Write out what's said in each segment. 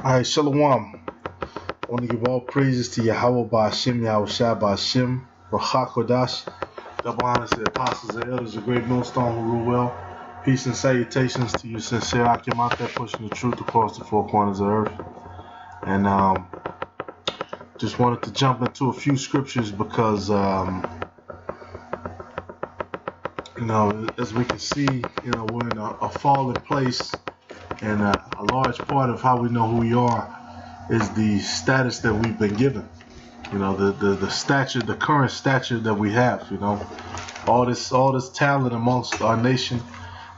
Alright, Shalawam. I want to give all praises to Yahweh Ba'Hashem, Yahweh Shai Ba'Hashem, Rachak Kodash. Double honors to the apostles and elders, a great millstone who rule well. Peace and salutations to you, sincere Akim out there pushing the truth across the four corners of the earth. And just wanted to jump into a few scriptures because, as we can see, we're in a fallen place, and a large part of how we know who we are is the status that we've been given. The stature, the current stature that we have. All this talent amongst our nation.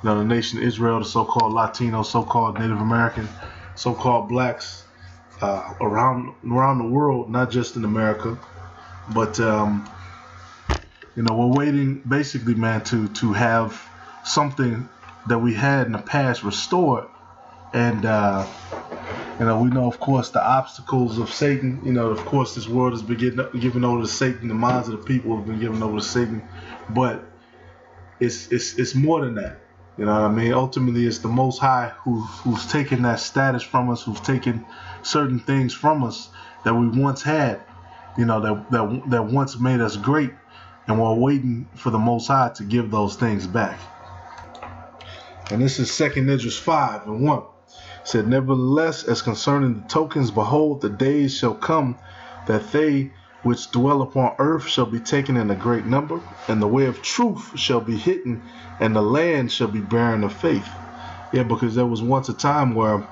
The nation Israel, the so-called Latino, so-called Native American, so-called blacks around the world, not just in America, but we're waiting basically, man, to have something that we had in the past restored, and we know, of course, the obstacles of Satan. Of course, this world has been given over to Satan. The minds of the people have been given over to Satan, but it's more than that. You know what I mean? Ultimately, it's the Most High who's taken that status from us, who's taken certain things from us that we once had, that once made us great, and we're waiting for the Most High to give those things back. And this is 2 Esdras 5:1. It said, "Nevertheless, as concerning the tokens, behold, the days shall come that they which dwell upon earth shall be taken in a great number, and the way of truth shall be hidden, and the land shall be barren of faith." Yeah, because there was once a time where,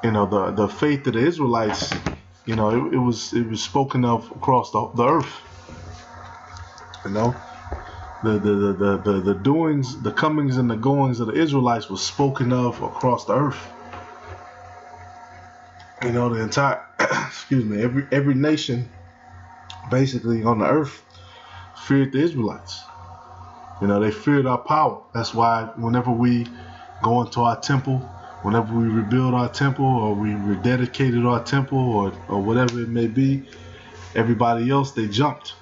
the faith of the Israelites, it was spoken of across the earth. The doings, the comings and the goings of the Israelites was spoken of across the earth. The entire, every nation basically on the earth feared the Israelites. They feared our power. That's why whenever we go into our temple, whenever we rebuild our temple, or we rededicated our temple, or whatever it may be, everybody else, they jumped.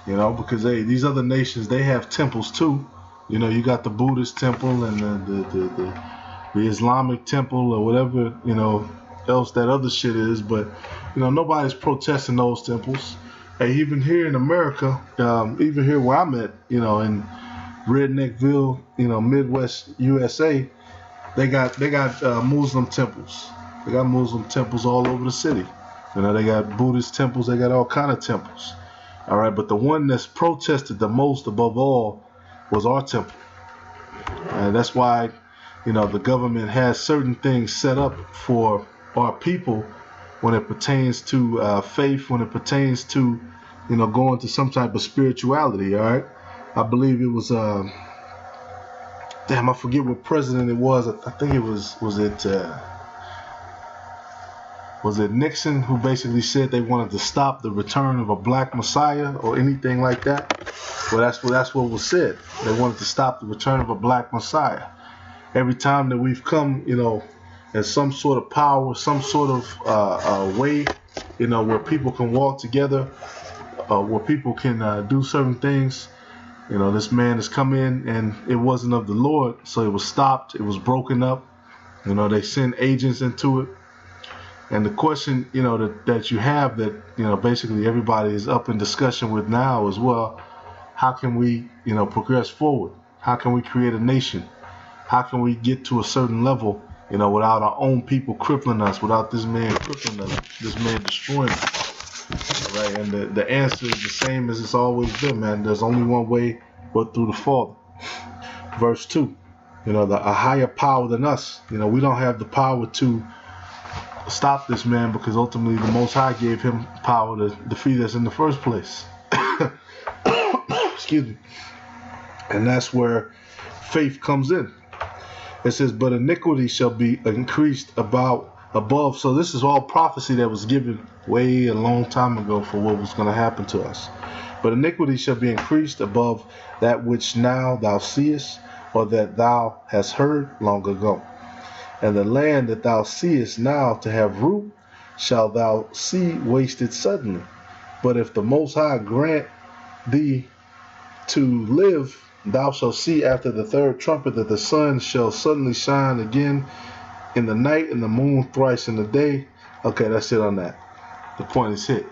Because these other nations, they have temples too. You got the Buddhist temple and the Islamic temple, or whatever, else that other shit is, but nobody's protesting those temples. Hey, even here in America, even here where I'm at, in Redneckville, Midwest USA, they got Muslim temples. They got Muslim temples all over the city. They got Buddhist temples. They got all kind of temples. All right, but the one that's protested the most above all was our temple. And that's why, the government has certain things set up for our people when it pertains to faith, when it pertains to, going to some type of spirituality. All right, I believe it was I forget what president it was. I think it was it Nixon who basically said they wanted to stop the return of a black messiah or anything like that. Well, that's what was said. They wanted to stop the return of a black messiah. Every time that we've come, in some sort of power, some sort of way, where people can walk together, where people can do certain things, this man has come in and it wasn't of the Lord, so it was stopped, it was broken up. They send agents into it. And the question, that you have, that, basically everybody is up in discussion with now as well, how can we, progress forward? How can we create a nation? How can we get to a certain level, without our own people crippling us, without this man crippling us, this man destroying us? All right, and the answer is the same as it's always been, man. There's only one way, but through the Father. Verse 2, a higher power than us. We don't have the power to stop this man, because ultimately the Most High gave him power to defeat us in the first place. Excuse me. And that's where faith comes in. It says, "But iniquity shall be increased above." So this is all prophecy that was given way a long time ago for what was going to happen to us. "But iniquity shall be increased above that which now thou seest, or that thou hast heard long ago. And the land that thou seest now to have root, shall thou see wasted suddenly. But if the Most High grant thee to live, thou shalt see after the third trumpet that the sun shall suddenly shine again, in the night, and the moon thrice in the day. Okay, that's it on that. The point is hit.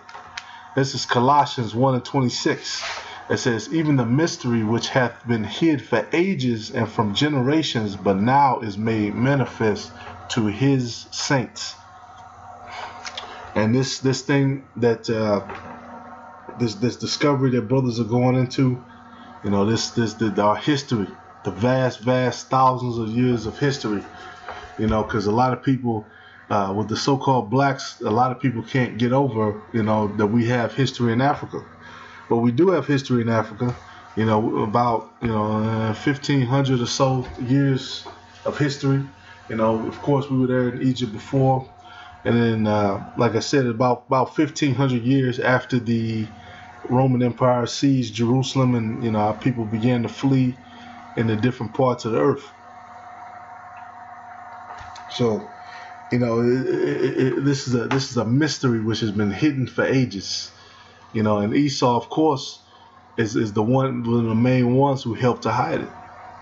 This is Colossians 1:26. It says, even the mystery which hath been hid for ages and from generations, but now is made manifest to his saints. And this thing that this discovery that brothers are going into, our history, the vast thousands of years of history, because a lot of people with the so-called blacks, a lot of people can't get over, that we have history in Africa. But we do have history in Africa, about 1,500 or so years of history. Of course, we were there in Egypt before, and then, like I said, about 1,500 years after the Roman Empire seized Jerusalem, and our people began to flee in the different parts of the earth. So, this is a mystery which has been hidden for ages. And Esau, of course, is one of the main ones who helped to hide it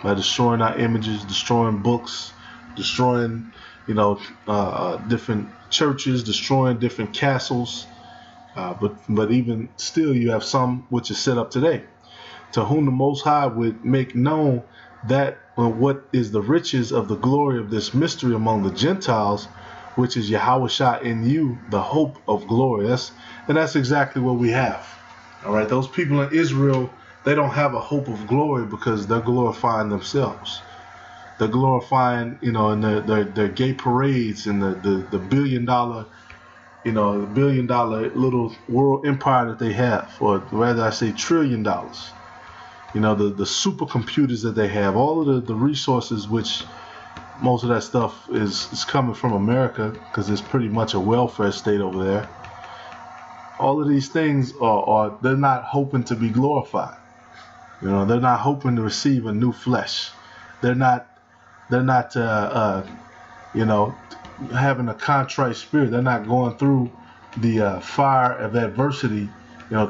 by destroying our images, destroying books, destroying, different churches, destroying different castles. But even still, you have some which is set up today, to whom the Most High would make known that what is the riches of the glory of this mystery among the Gentiles, which is Yahushua in you, the hope of glory. That's exactly what we have. All right, those people in Israel, they don't have a hope of glory because they're glorifying themselves. They're glorifying, in their gay parades and the $1 billion little world empire that they have, or rather I say $1 trillion. The supercomputers that they have, all of the resources, which most of that stuff is coming from America because it's pretty much a welfare state over there. All of these things they're not hoping to be glorified. They're not hoping to receive a new flesh. They're not having a contrite spirit. They're not going through the fire of adversity,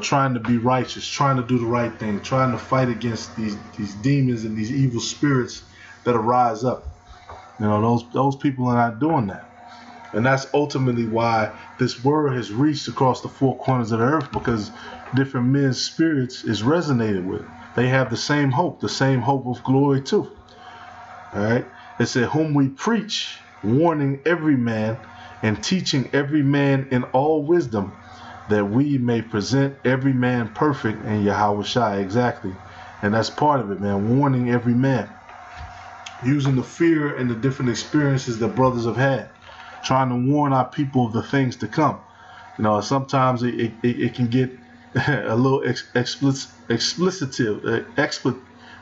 trying to be righteous, trying to do the right thing, trying to fight against these demons and these evil spirits that arise up. Those people are not doing that. And that's ultimately why this word has reached across the four corners of the earth, because different men's spirits is resonated with. They have the same hope of glory too. All right. It said, whom we preach, warning every man and teaching every man in all wisdom, that we may present every man perfect in Yahushua. Exactly. And that's part of it, man. Warning every man. Using the fear and the different experiences that brothers have had, trying to warn our people of the things to come. Sometimes it can get a little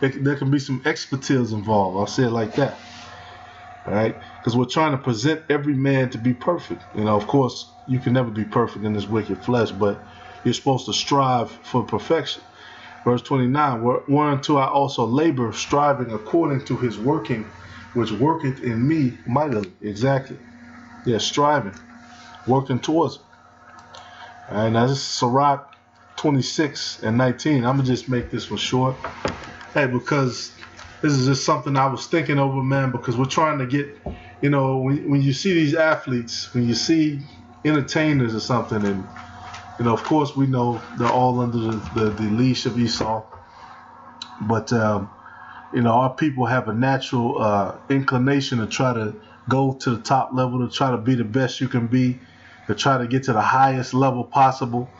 there can be some expletives involved. I'll say it like that. All right, because we're trying to present every man to be perfect. Of course, you can never be perfect in this wicked flesh, but you're supposed to strive for perfection. Verse 29, whereunto I also labor, striving according to his working, which worketh in me mightily. Exactly. Yeah, striving, working towards it. All right, now this is Sirach 26:19. I'm going to just make this one short. Hey, because this is just something I was thinking over, man, because we're trying to get, when you see these athletes, when you see entertainers or something, and, of course we know they're all under the leash of Esau. But, our people have a natural inclination to try to go to the top level, to try to be the best you can be, to try to get to the highest level possible,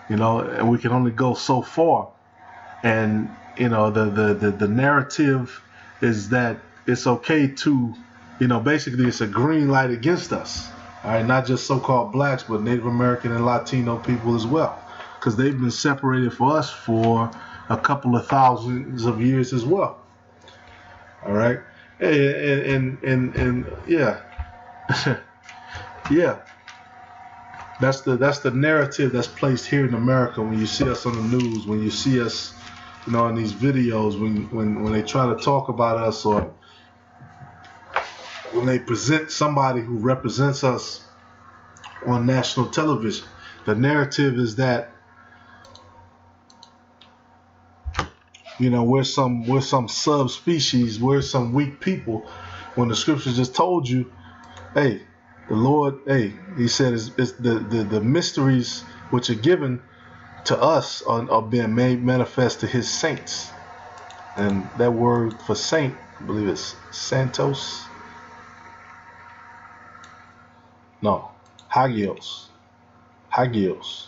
and we can only go so far. And, the narrative is that it's okay to, basically it's a green light against us. All right, not just so-called blacks, but Native American and Latino people as well, because they've been separated for us for a couple of thousands of years as well. All right, and yeah, yeah. That's the narrative that's placed here in America. When you see us on the news, when you see us, in these videos, when they try to talk about us, or when they present somebody who represents us on national television, the narrative is that, we're some subspecies, we're some weak people, when the scriptures just told you Hey, the Lord, hey, he said it's the mysteries which are given to us are being made manifest to his saints. And that word for saint, I believe it's Santos. No, Hagios. Hagios.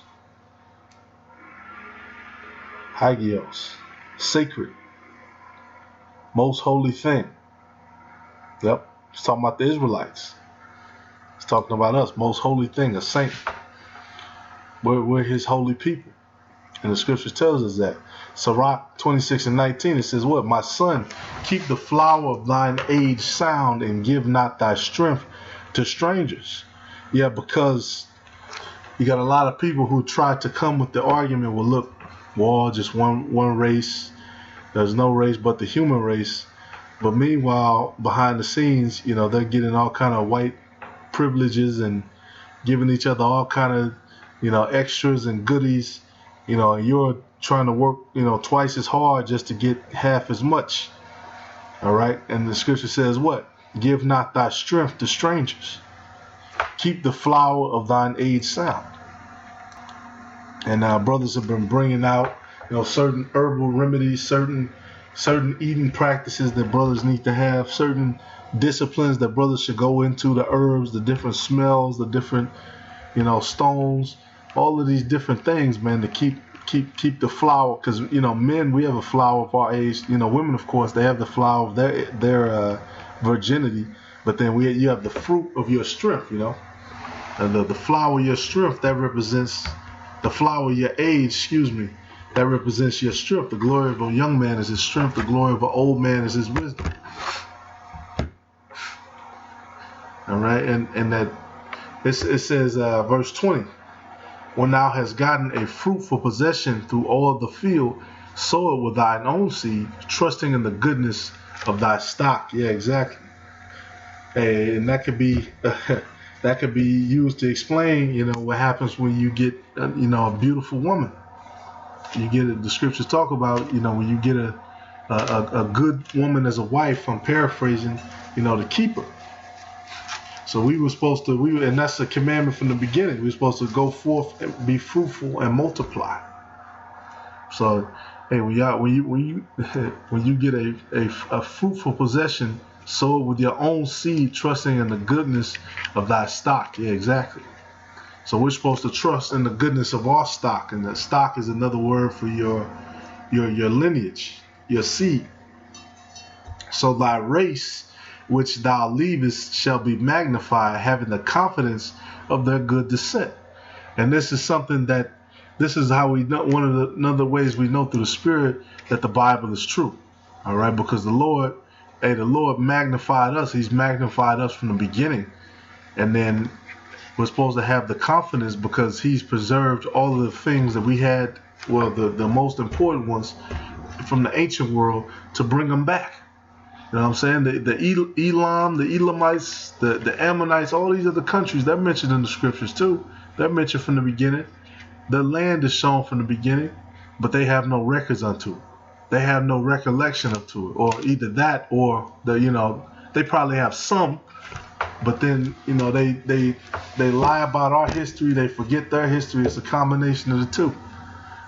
Hagios. Sacred. Most holy thing. Yep. It's talking about the Israelites. It's talking about us. Most holy thing, a saint. We're his holy people. And the scripture tells us that. Sirach 26:19, it says what? My son, keep the flower of thine age sound and give not thy strength to strangers. Yeah, because you got a lot of people who try to come with the argument, well, look, we're all just one race. There's no race but the human race. But meanwhile, behind the scenes, they're getting all kind of white privileges and giving each other all kind of, extras and goodies, and you're trying to work, twice as hard just to get half as much. All right. And the scripture says what? Give not thy strength to strangers. Keep the flower of thine age sound. And brothers have been bringing out, certain herbal remedies, certain eating practices that brothers need to have, certain disciplines that brothers should go into, the herbs, the different smells, the different, stones, all of these different things, man, to keep the flower. Because men, we have a flower of our age. Women, of course, they have the flower of their virginity, but then you have the fruit of your strength. And the flower of your strength, that represents the flower of your age, that represents your strength. The glory of a young man is his strength. The glory of an old man is his wisdom. All right, and that it says, verse 20, when thou hast gotten a fruitful possession through all the field, sow it with thine own seed, trusting in the goodness of thy stock. Yeah, exactly. And that could be that could be used to explain, what happens when you get, a beautiful woman. You get it. The scriptures talk about, when you get a good woman as a wife. I'm paraphrasing, to keep her. So we were supposed to, and that's a commandment from the beginning. We were supposed to go forth and be fruitful and multiply. So, hey, when you get a fruitful possession, sow it with your own seed, trusting in the goodness of thy stock. Yeah, exactly. So we're supposed to trust in the goodness of our stock, and the stock is another word for your lineage, your seed. So thy race which thou leavest shall be magnified, having the confidence of their good descent. And this is something this is how we know, another ways we know through the Spirit that the Bible is true. All right, because the Lord magnified us. He's magnified us from the beginning, and then we're supposed to have the confidence because He's preserved all of the things that we had, well, the most important ones from the ancient world, to bring them back. You know what I'm saying? The Elam, the Elamites, the Ammonites, all these other countries, they're mentioned in the scriptures too. They're mentioned from the beginning. The land is shown from the beginning, but they have no records unto it. They have no recollection unto it, or either that, or they probably have some, but then they lie about our history. They forget their history. It's a combination of the two.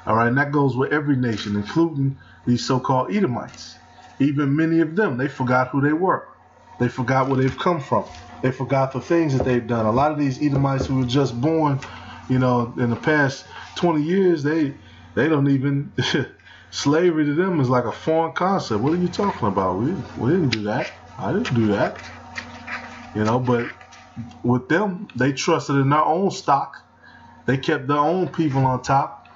All right, and that goes with every nation, including these so-called Edomites. Even many of them, they forgot who they were. They forgot where they've come from. They forgot the things that they've done. A lot of these Edomites who were just born, in the past 20 years, they don't even, slavery to them is like a foreign concept. What are you talking about? We didn't do that. I didn't do that. But with them, they trusted in their own stock. They kept their own people on top.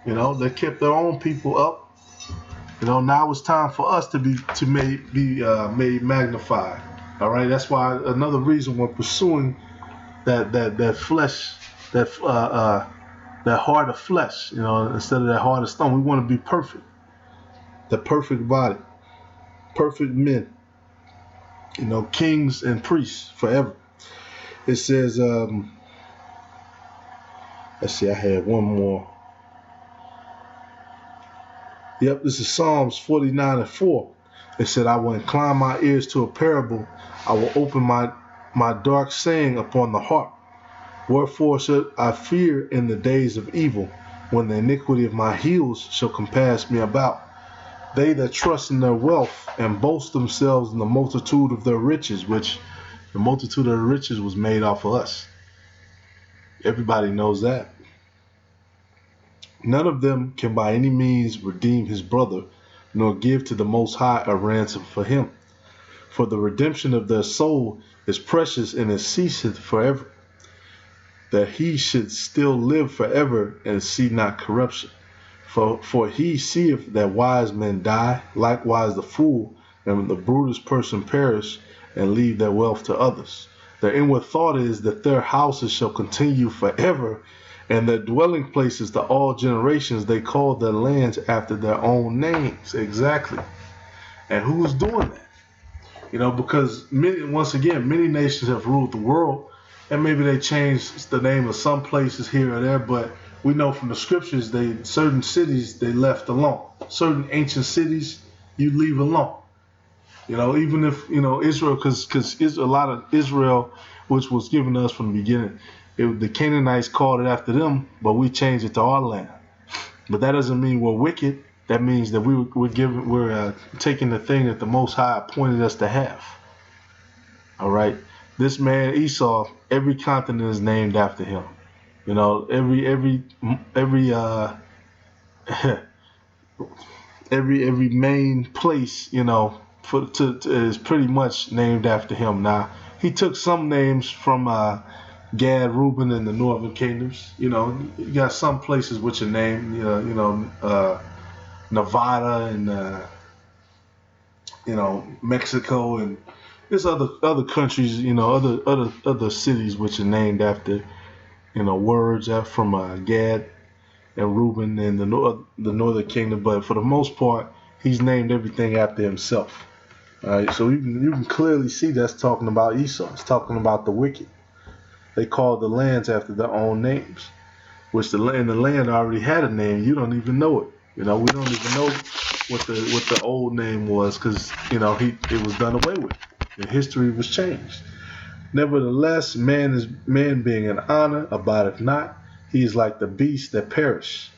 They kept their own people up. Now it's time for us to be made magnified. All right, that's why another reason we're pursuing that flesh, that heart of flesh. Instead of that heart of stone, we want to be perfect. The perfect body, perfect men. Kings and priests forever. It says, let's see, I had one more. Yep, this is Psalms 49:4. It said, I will incline my ears to a parable. I will open my my dark saying upon the heart. Wherefore should I fear in the days of evil, when the iniquity of my heels shall compass me about? They that trust in their wealth and boast themselves in the multitude of their riches, which the multitude of their riches was made off of us. Everybody knows that. None of them can by any means redeem his brother, nor give to the Most High a ransom for him. For the redemption of their soul is precious and it ceaseth forever, that he should still live forever and see not corruption. For he seeth that wise men die, likewise the fool and the brutest person perish, and leave their wealth to others. Their inward thought is that their houses shall continue forever, and their dwelling places to all generations. They call their lands after their own names. Exactly. And who's doing that? Because many nations have ruled the world, and maybe they changed the name of some places here or there, but we know from the scriptures certain cities they left alone. Certain ancient cities you leave alone. Even if Israel, because a lot of Israel, which was given to us from the beginning, the Canaanites called it after them, but we changed it to our land. But that doesn't mean we're wicked. That means that we're taking the thing that the Most High appointed us to have. All right. This man Esau, every continent is named after him. Every every main place, is pretty much named after him. Now he took some names from Gad, Reuben, and the northern kingdoms. You got some places which are named, Nevada and Mexico, and there's other countries, other cities which are named after words from Gad and Reuben and the northern kingdom. But for the most part, he's named everything after himself. All right, so you can clearly see that's talking about Esau. It's talking about the wicked. They called the lands after their own names, which the land already had a name. You don't even know it. We don't even know what the old name was, because it was done away with. The history was changed. Nevertheless, man being in honor abideth not. He is like the beasts that perish.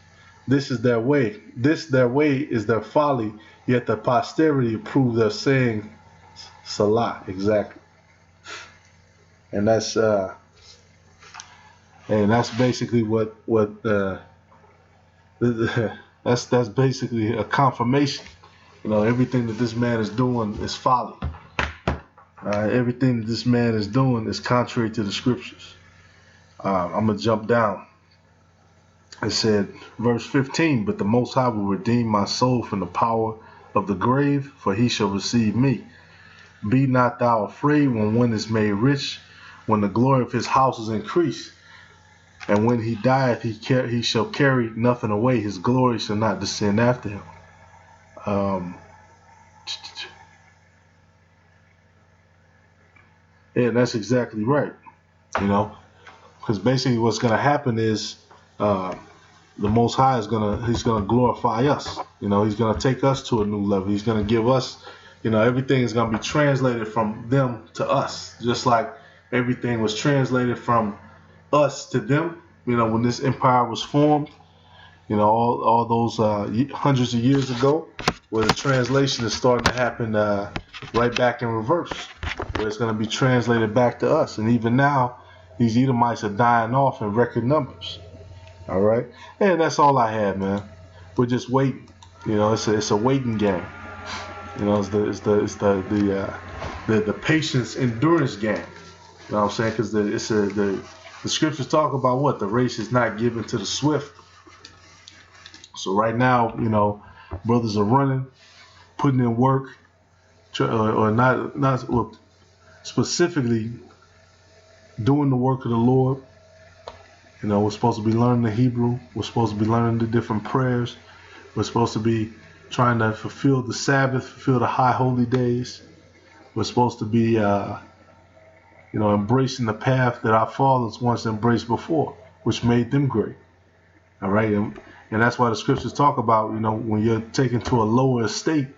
This is their way. This their way is their folly. Yet the posterity approve their saying, Salah. Exactly. And that's basically what that's basically a confirmation. Everything that this man is doing is folly. Everything that this man is doing is contrary to the scriptures. I'm going to jump down. It said, verse 15, but the Most High will redeem my soul from the power of the grave, for he shall receive me. Be not thou afraid when one is made rich, when the glory of his house is increased. And when he dieth, he shall carry nothing away. His glory shall not descend after him. Yeah, that's exactly right. Because basically what's going to happen is the Most High he's gonna glorify us. He's going to take us to a new level. He's going to give us, everything is going to be translated from them to us, just like everything was translated from us to them. When this empire was formed, all those hundreds of years ago, where the translation is starting to happen right back in reverse, where it's going to be translated back to us. And even now, these Edomites are dying off in record numbers. All right, and that's all I had, man. We're just waiting. It's a waiting game. It's the patience endurance game. You know what I'm saying? Because the scriptures talk about what the race is not given to the swift. So right now, brothers are running, putting in work, or not specifically doing the work of the Lord. We're supposed to be learning the Hebrew. We're supposed to be learning the different prayers. We're supposed to be trying to fulfill the Sabbath, fulfill the high holy days. We're supposed to be, embracing the path that our fathers once embraced before, which made them great. All right, and that's why the scriptures talk about, when you're taken to a lower estate,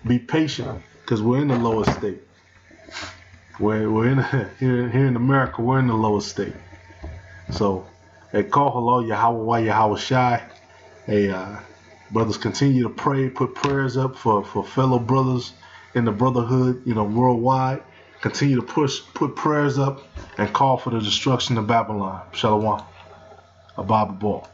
be patient, because we're in the lower state. we're in here in America, we're in the lowest state. So, call hello Yahweh Shai. Hey, brothers, continue to pray, put prayers up for fellow brothers in the brotherhood, worldwide. Continue to put prayers up, and call for the destruction of Babylon. Shalawam. A Bible ball.